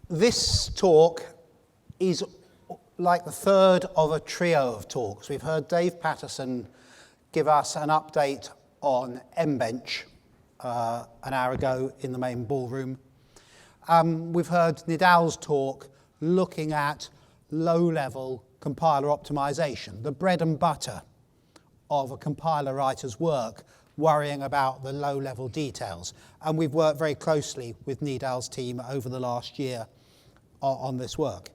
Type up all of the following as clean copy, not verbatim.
This talk is like the third of a trio of talks. We've heard Dave Patterson give us an update on Mbench an hour ago in the main ballroom. We've heard Nidal's talk looking at low-level compiler optimization, the bread and butter of a compiler writer's work, worrying about the low-level details. And we've worked very closely with Nidal's team over the last year on this work.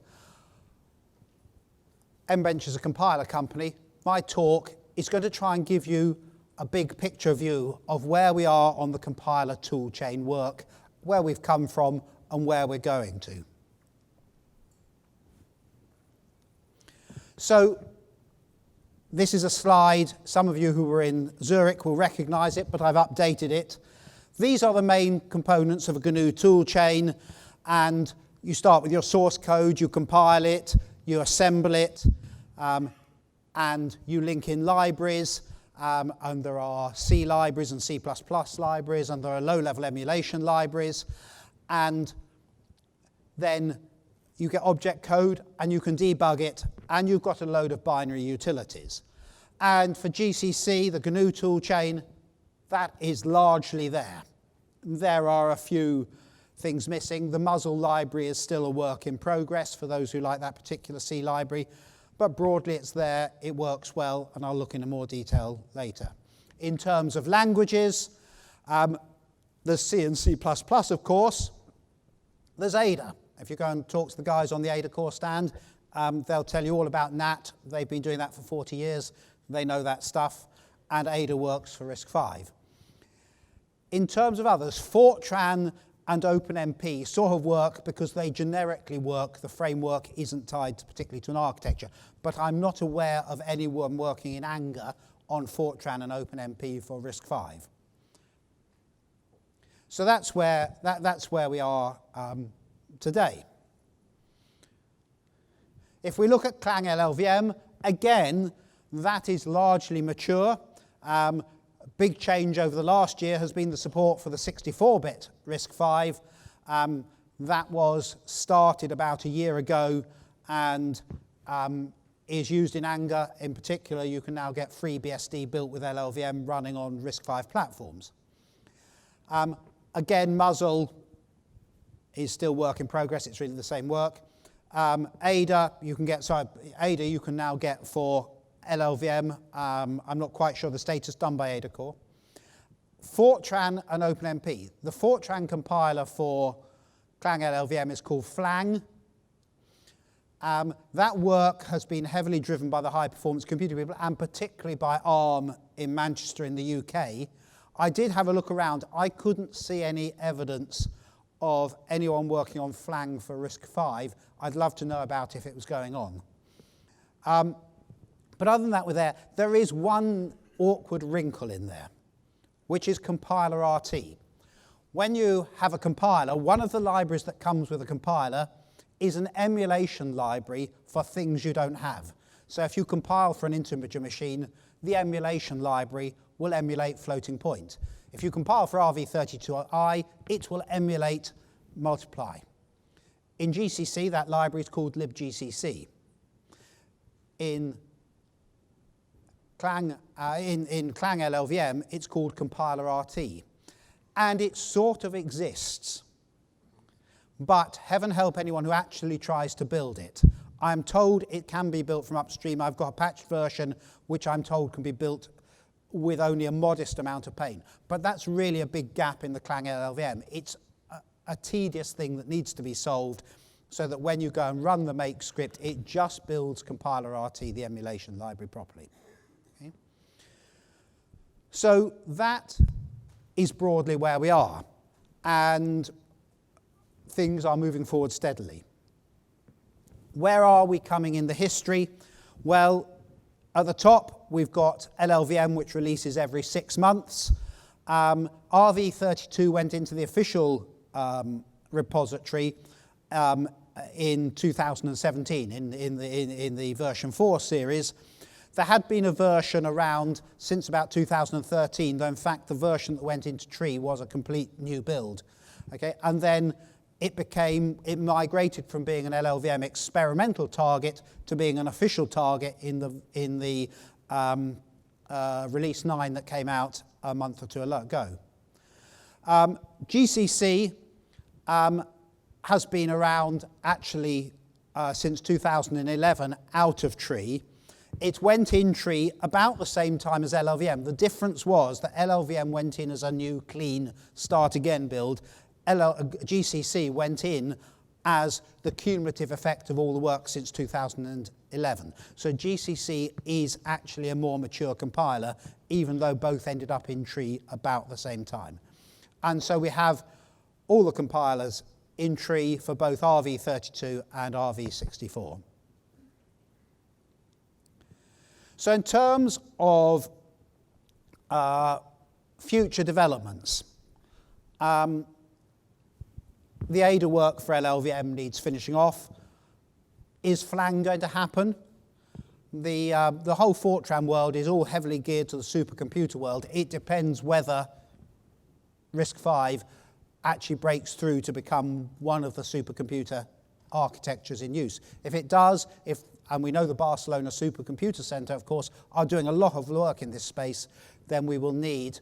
Mbench is a compiler company. My talk is going to try and give you a big picture view of where we are on the compiler toolchain work, where we've come from and where we're going to. So this is a slide. Some of you who were in Zurich will recognize it, but I've updated it. These are the main components of a GNU toolchain, and you start with your source code, you compile it, you assemble it, and you link in libraries, and there are C libraries and C++ libraries, and there are low-level emulation libraries, and then you get object code, and you can debug it, and you've got a load of binary utilities. And for GCC, the GNU toolchain, that is largely there. There are a few things missing. The muzzle library is still a work in progress for those who like that particular C library, but broadly it's there, it works well, and I'll look into more detail later. In terms of languages, there's C and C++, of course. There's Ada. If you go and talk to the guys on the Ada core stand, they'll tell you all about NAT. They've been doing that for 40 years. They know that stuff. And Ada works for RISC-V. In terms of others, Fortran and OpenMP sort of work because they generically work. The framework isn't tied particularly to an architecture. But I'm not aware of anyone working in anger on Fortran and OpenMP for RISC-V. So that's where we are today. If we look at Clang LLVM, again, that is largely mature. Big change over the last year has been the support for the 64-bit RISC-V. That was started about a year ago and is used in anger. In particular, you can now get FreeBSD built with LLVM running on RISC-V platforms. Again, muzzle is still work in progress. It's really the same work. Ada, you can now get for LLVM. I'm not quite sure the status done by Ada core. Fortran and OpenMP. The Fortran compiler for Clang LLVM is called Flang. That work has been heavily driven by the high-performance computer people, and particularly by ARM in Manchester in the UK. I did have a look around. I couldn't see any evidence of anyone working on Flang for RISC-V. I'd love to know about if it was going on. But other than that, there is one awkward wrinkle in there, which is compiler RT. When you have a compiler, one of the libraries that comes with a compiler is an emulation library for things you don't have. So if you compile for an integer machine, the emulation library will emulate floating point. If you compile for RV32i, it will emulate multiply. In GCC, that library is called libgcc. In Clang LLVM, it's called compiler RT. And it sort of exists. But heaven help anyone who actually tries to build it. I'm told it can be built from upstream. I've got a patched version which I'm told can be built with only a modest amount of pain. But that's really a big gap in the Clang LLVM. It's a tedious thing that needs to be solved so that when you go and run the make script, it just builds compiler RT, the emulation library, properly. Okay? So that is broadly where we are. And things are moving forward steadily. Where are we coming in the history? Well, at the top, we've got LLVM, which releases every 6 months. RV32 went into the official repository in 2017, in the version 4 series. There had been a version around since about 2013, though in fact the version that went into tree was a complete new build. Okay? And then it migrated from being an LLVM experimental target to being an official target in the release 9 that came out a month or two ago. GCC has been around actually since 2011 out of tree. It went in tree about the same time as LLVM. The difference was that LLVM went in as a new clean start again build. GCC went in as the cumulative effect of all the work since 2011. So GCC is actually a more mature compiler, even though both ended up in tree about the same time. And so we have all the compilers in tree for both RV32 and RV64. So in terms of future developments, the ADA work for LLVM needs finishing off. Is Clang going to happen? The whole Fortran world is all heavily geared to the supercomputer world. It depends whether RISC-V actually breaks through to become one of the supercomputer architectures in use. If it does, and we know the Barcelona Supercomputer Center, of course, are doing a lot of work in this space, then we will need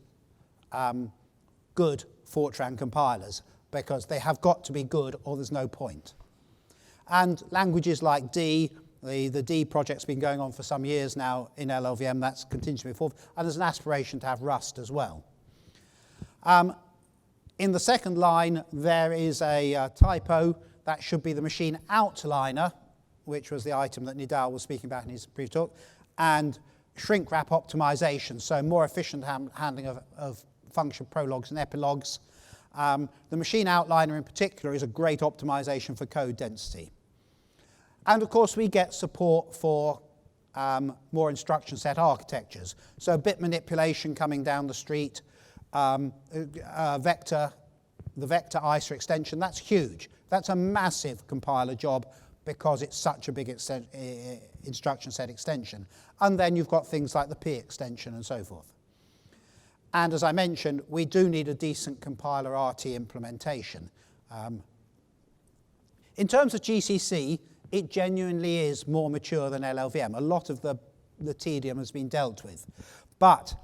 good Fortran compilers, because they have got to be good or there's no point. And languages like D, the D project's been going on for some years now in LLVM, that's continued to move forward, and there's an aspiration to have Rust as well. In the second line, there is a typo. That should be the machine outliner, which was the item that Nidal was speaking about in his brief talk, and shrink wrap optimization, so more efficient handling of function prologues and epilogues. The machine outliner in particular is a great optimization for code density. And of course we get support for more instruction set architectures. So bit manipulation coming down the street, the vector ISA extension, that's huge. That's a massive compiler job because it's such a big instruction set extension. And then you've got things like the P extension and so forth. And as I mentioned, we do need a decent compiler RT implementation. In terms of GCC, it genuinely is more mature than LLVM. A lot of the tedium has been dealt with. But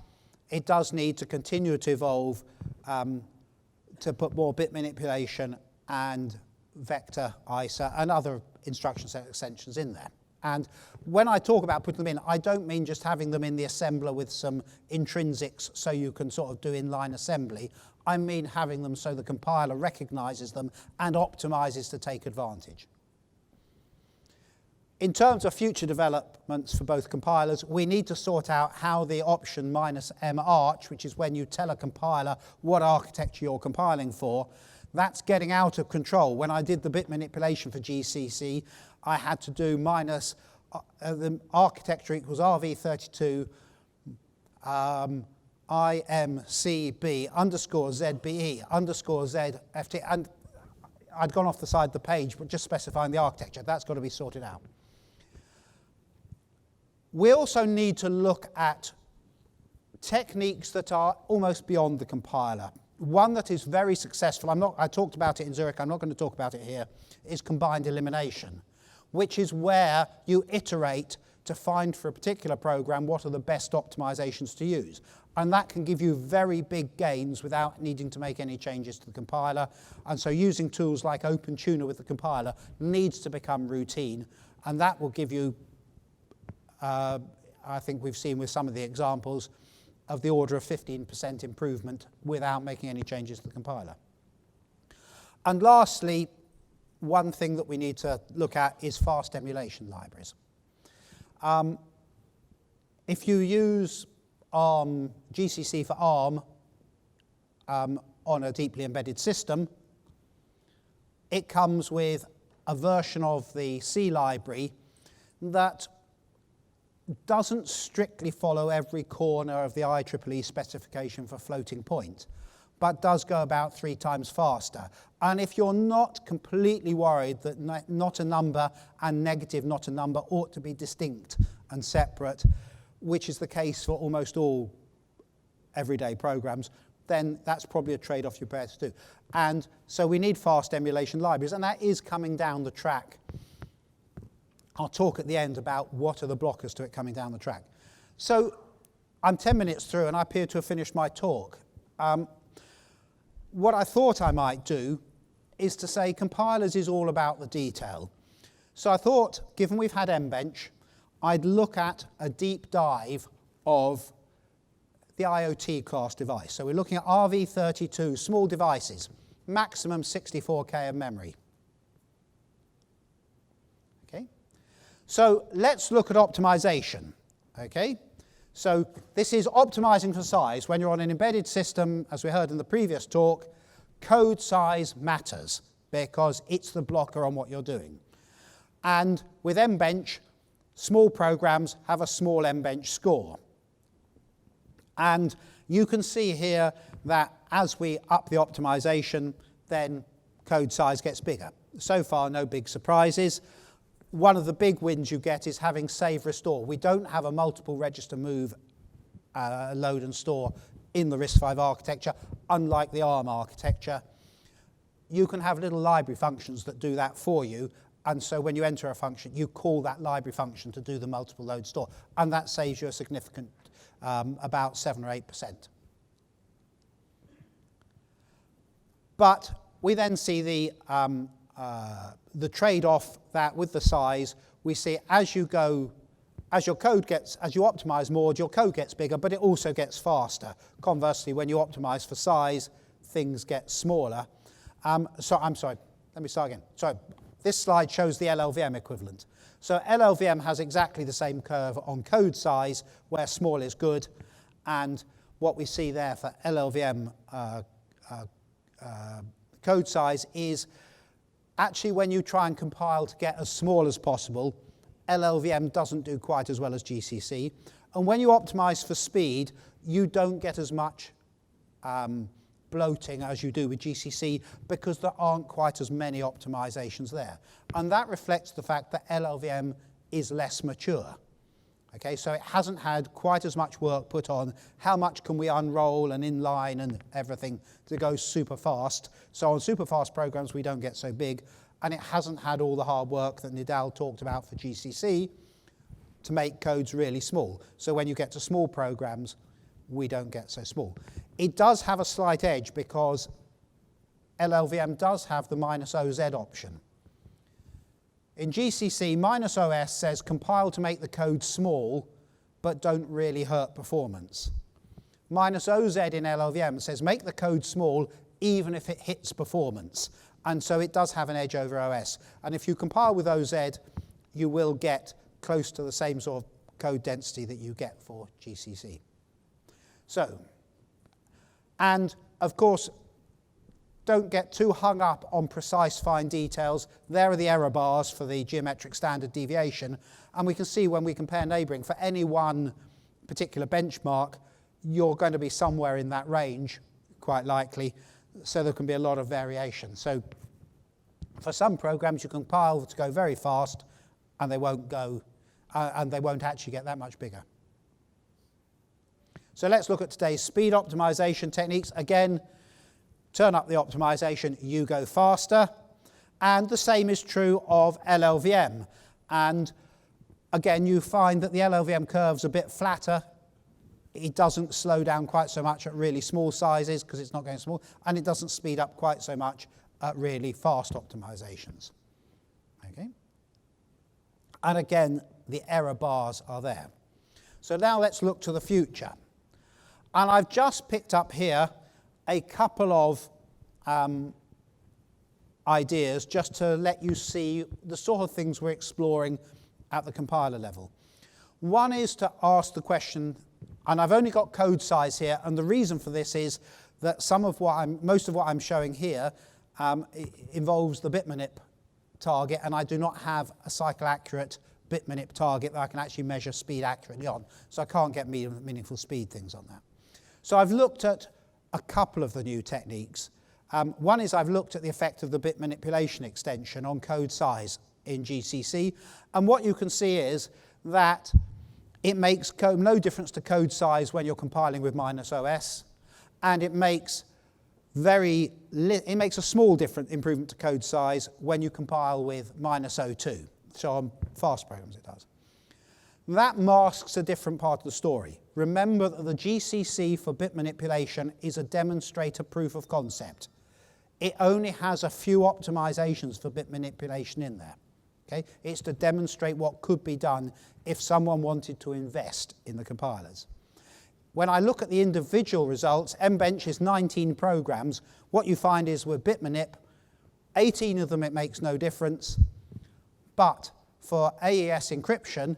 it does need to continue to evolve to put more bit manipulation and vector ISA and other instruction set extensions in there. And when I talk about putting them in, I don't mean just having them in the assembler with some intrinsics so you can sort of do inline assembly. I mean having them so the compiler recognizes them and optimizes to take advantage. In terms of future developments for both compilers, we need to sort out how the option -m arch, which is when you tell a compiler what architecture you're compiling for, that's getting out of control. When I did the bit manipulation for GCC, I had to do minus the architecture equals RV32 IMCB underscore ZBE underscore ZFT, and I'd gone off the side of the page, but just specifying the architecture. That's got to be sorted out. We also need to look at techniques that are almost beyond the compiler. One that is very successful, I talked about it in Zurich, I'm not going to talk about it here, is combined elimination, which is where you iterate to find for a particular program what are the best optimizations to use. And that can give you very big gains without needing to make any changes to the compiler. And so using tools like OpenTuner with the compiler needs to become routine. And that will give you, I think we've seen with some of the examples, of the order of 15% improvement without making any changes to the compiler. And lastly, one thing that we need to look at is fast emulation libraries. If you use GCC for ARM on a deeply embedded system, it comes with a version of the C library that doesn't strictly follow every corner of the IEEE specification for floating point, but does go about 3 times faster. And if you're not completely worried that not a number and negative not a number ought to be distinct and separate, which is the case for almost all everyday programs, then that's probably a trade-off you're prepared to do. And so we need fast emulation libraries, and that is coming down the track. I'll talk at the end about what are the blockers to it coming down the track. So I'm 10 minutes through, and I appear to have finished my talk. What I thought I might do is to say compilers is all about the detail. So I thought, given we've had Mbench, I'd look at a deep dive of the IoT class device. So we're looking at RV32, small devices, maximum 64K of memory. Okay? So let's look at optimization. Okay? So this is optimizing for size. When you're on an embedded system, as we heard in the previous talk, code size matters because it's the blocker on what you're doing. And with Mbench, small programs have a small Mbench score. And you can see here that as we up the optimization, then code size gets bigger. So far, no big surprises. One of the big wins you get is having save restore. We don't have a multiple register move load and store in the RISC-V architecture, unlike the ARM architecture. You can have little library functions that do that for you, and so when you enter a function, you call that library function to do the multiple load store, and that saves you a significant, about 7 or 8%. But we then see the trade-off that with the size, we see as you optimize more, your code gets bigger, but it also gets faster. Conversely, when you optimize for size, things get smaller. So I'm sorry, let me start again. Sorry, this slide shows the LLVM equivalent. So LLVM has exactly the same curve on code size, where small is good, and what we see there for LLVM code size is actually when you try and compile to get as small as possible, LLVM doesn't do quite as well as GCC. And when you optimize for speed, you don't get as much bloating as you do with GCC because there aren't quite as many optimizations there. And that reflects the fact that LLVM is less mature. Okay, so it hasn't had quite as much work put on how much can we unroll and inline and everything to go super fast. So on super fast programs, we don't get so big. And it hasn't had all the hard work that Nidal talked about for GCC to make codes really small. So when you get to small programs, we don't get so small. It does have a slight edge because LLVM does have the -OZ option. In GCC, -OS says compile to make the code small, but don't really hurt performance. -OZ in LLVM says make the code small even if it hits performance. And so it does have an edge over OS. And if you compile with OZ, you will get close to the same sort of code density that you get for GCC. So, and of course, don't get too hung up on precise fine details. There are the error bars for the geometric standard deviation. And we can see when we compare neighboring, for any one particular benchmark, you're going to be somewhere in that range, quite likely. So there can be a lot of variation. So for some programs, you compile to go very fast, and they won't go, and they won't actually get that much bigger. So let's look at today's speed optimization techniques. Again, turn up the optimization, you go faster. And the same is true of LLVM. And again, you find that the LLVM curve's a bit flatter. It doesn't slow down quite so much at really small sizes because it's not going small, and it doesn't speed up quite so much at really fast optimizations. Okay? And again, the error bars are there. So now let's look to the future. And I've just picked up here a couple of ideas just to let you see the sort of things we're exploring at the compiler level. One is to ask the question, and I've only got code size here, and the reason for this is that most of what I'm showing here involves the bitmanip target, and I do not have a cycle-accurate bitmanip target that I can actually measure speed accurately on, so I can't get meaningful speed things on that. So I've looked at a couple of the new techniques. One is I've looked at the effect of the bit manipulation extension on code size in GCC, and what you can see is that it makes no difference to code size when you're compiling with -OS, and it makes a small improvement to code size when you compile with -02. So on fast programs it does. That masks a different part of the story. Remember that the GCC for bit manipulation is a demonstrator proof of concept. It only has a few optimizations for bit manipulation in there. Okay? It's to demonstrate what could be done if someone wanted to invest in the compilers. When I look at the individual results, MBench is 19 programs. What you find is with bitmanip, 18 of them it makes no difference, but for AES encryption,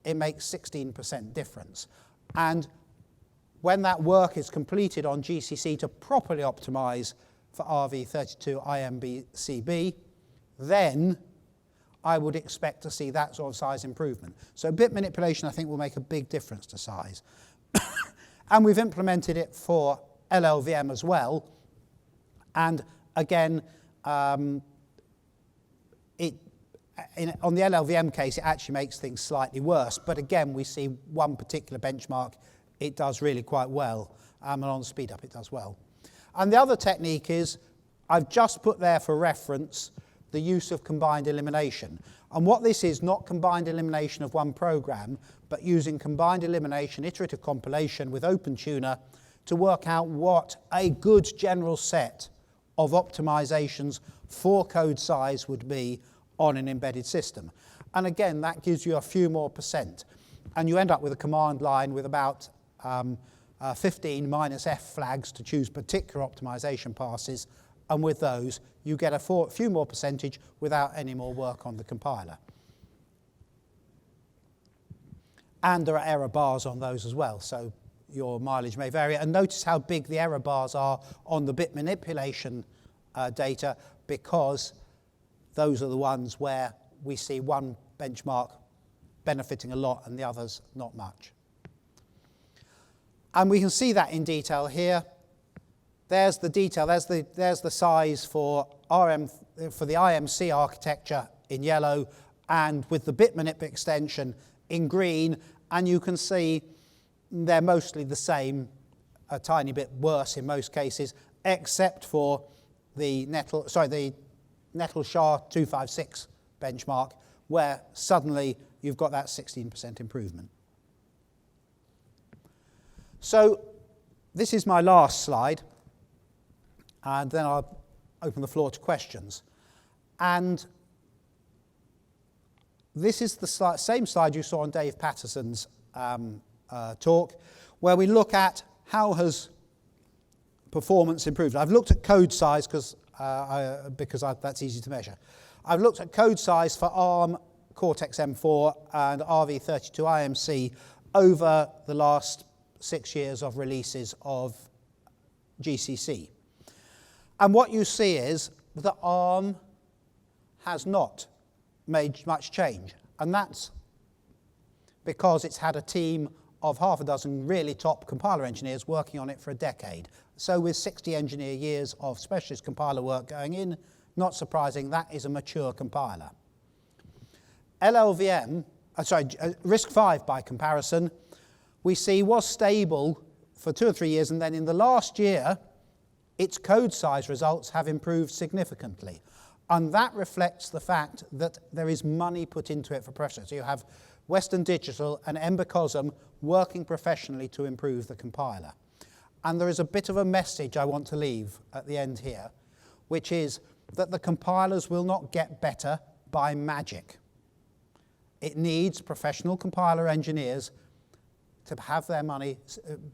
it makes 16% difference. And when that work is completed on GCC to properly optimize for RV32 IMBCB, then I would expect to see that sort of size improvement. So bit manipulation, I think, will make a big difference to size. And we've implemented it for LLVM as well. And again, on the LLVM case, it actually makes things slightly worse. But again, we see one particular benchmark, it does really quite well. And on speed up, it does well. And the other technique is, I've just put there for reference the use of combined elimination. And what this is, not combined elimination of one program, but using combined elimination, iterative compilation with OpenTuner to work out what a good general set of optimizations for code size would be on an embedded system. And again, that gives you a few more percent. And you end up with a command line with about 15 -f flags to choose particular optimization passes. And with those, you get a few more percentage without any more work on the compiler. And there are error bars on those as well, so your mileage may vary. And notice how big the error bars are on the bit manipulation data, because those are the ones where we see one benchmark benefiting a lot and the others not much. And we can see that in detail here. There's the detail, there's the size for the IMC architecture in yellow, and with the bitmanip extension in green, and you can see they're mostly the same, a tiny bit worse in most cases, except for the Nettle-SHA 256 benchmark, where suddenly you've got that 16% improvement. So this is my last slide, and then I'll open the floor to questions. And this is the same slide you saw on Dave Patterson's talk, where we look at how has performance improved. I've looked at code size because that's easy to measure. I've looked at code size for ARM, Cortex-M4 and RV32 IMC over the last 6 years of releases of GCC. And what you see is that ARM has not made much change. And that's because it's had a team of half a dozen really top compiler engineers working on it for a decade. So with 60 engineer years of specialist compiler work going in, not surprising, that is a mature compiler. LLVM, RISC-V by comparison, we see was stable for 2 or 3 years, and then in the last year, its code size results have improved significantly. And that reflects the fact that there is money put into it for pressure. So you have Western Digital and Embecosm working professionally to improve the compiler. And there is a bit of a message I want to leave at the end here, which is that the compilers will not get better by magic. It needs professional compiler engineers to have their money,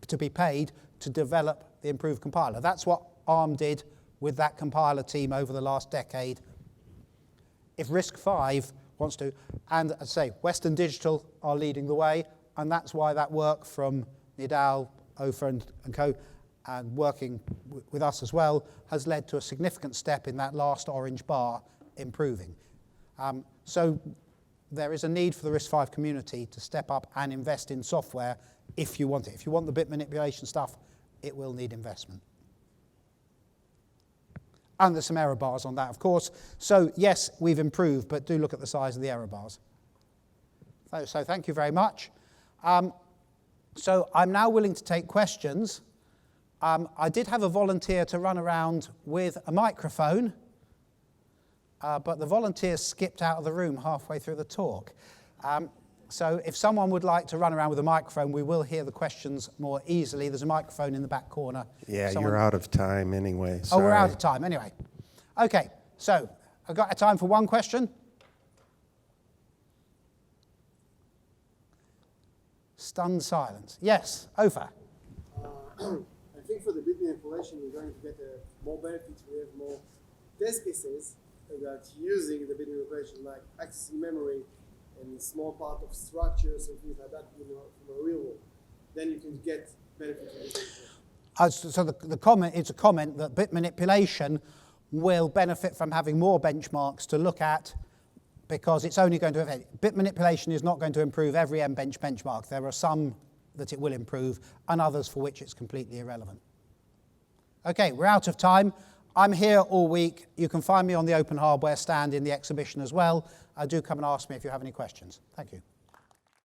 to be paid to develop the improved compiler. That's what ARM did with that compiler team over the last decade. If RISC-V wants to, and as I say, Western Digital are leading the way, and that's why that work from Nidal, Ofer and co, and working with us as well, has led to a significant step in that last orange bar improving. So there is a need for the RISC-V community to step up and invest in software if you want it. If you want the bit manipulation stuff, it will need investment. And there's some error bars on that, of course. So yes, we've improved, but do look at the size of the error bars. So thank you very much. So I'm now willing to take questions. I did have a volunteer to run around with a microphone, but the volunteer skipped out of the room halfway through the talk. So if someone would like to run around with a microphone, we will hear the questions more easily. There's a microphone in the back corner. Yeah, you're out of time anyway. Sorry. Oh, we're out of time anyway. Okay, so I've got time for one question. Stunned silence. Yes, Ofer. I think for the bit manipulation, you're going to get more benefits. We have more test cases about using the bit manipulation, like accessing memory and small part of structures and things like that, from a real world. Then you can get benefits. So the comment, it's a comment that bit manipulation will benefit from having more benchmarks to look at, because it's only going to affect. Bit manipulation is not going to improve every mbench benchmark. There are some that it will improve and others for which it's completely irrelevant. Okay, we're out of time. I'm here all week. You can find me on the Open Hardware stand in the exhibition as well. Do come and ask me if you have any questions. Thank you.